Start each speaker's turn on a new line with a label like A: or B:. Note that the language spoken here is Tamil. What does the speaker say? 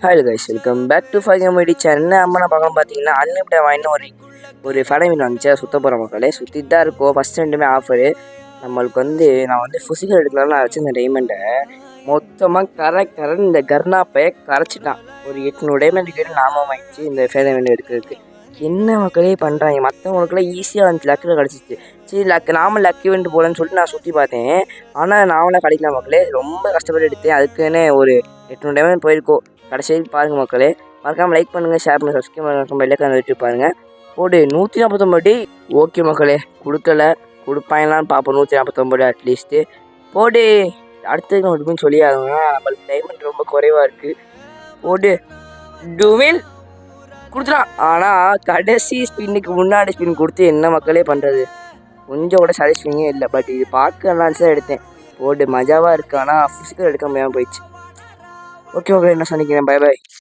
A: Hello guys, welcome back to five comedy channel. நம்ம பக்கம் பார்த்தீங்கன்னா அன்லிமிட்டட் வாங்கின ஒரு ஃபடைமின் வந்துச்சு. சுத்த போகிற மக்களே சுற்றிட்டு தான் இருக்கும். ஃபஸ்ட் ரெண்டுமே ஆஃபரு. நம்மளுக்கு நான் ஃபிசிக்கல் எடுக்கலாம்னு நான் வச்சு இந்த டைமண்டை மொத்தமாக கரெக்டாக இந்த கர்னாப்பையை கரைச்சிட்டான். ஒரு 800 டைமண்ட் கேட்டு நாமம் ஆயிடுச்சு இந்த ஃபேதமெண்ட் எடுக்கிறதுக்கு. என்ன மக்களே பண்ணுறாங்க? மற்றவங்களுக்குலாம் ஈஸியாக வந்துச்சு, லக்கில் கிடச்சிச்சு. சரி நாம லக்கி வந்துட்டு போகலன்னு சொல்லிட்டு நான் சுற்றி பார்த்தேன். ஆனால் நாமளாக கிடைக்கல மக்களே. ரொம்ப கஷ்டப்பட்டு எடுத்தேன். அதுக்குன்னு ஒரு 800 டைமண்ட் போயிருக்கோம். கடைசி பாருங்கள் மக்களே. மறக்காமல் லைக் பண்ணுங்கள், ஷேர் பண்ணுங்கள், சப்ஸ்கிரைப் பண்ணுங்கள், பெல்லைக்கான வச்சு பாருங்கள். போடு 149 ஓகே மக்களே. கொடுப்பாங்களான்னு பார்ப்போம். 149 அட்லீஸ்ட்டு போடு. அடுத்தது மட்டும் சொல்லி ஆகுங்க. நம்மளுக்கு டைமண்ட் ரொம்ப குறைவாக இருக்குது. போடு டுவில் கொடுத்துட்டான். ஆனால் கடைசி ஸ்பின்னுக்கு முன்னாடி ஸ்பின் கொடுத்து என்ன மக்களே பண்ணுறது? கொஞ்சம் கூட சாட்டிஸ்ஃபைங்கே இல்லை. பட் இது பார்க்க நல்லா தான் எடுத்தேன். போடு மஜாவாக இருக்குது. ஆனால் ஃபிசிக்கல் எடுக்க முடியாமல் போயிடுச்சு. ஓகே, என்ன சொன்னிக்கிறேன். Bye bye.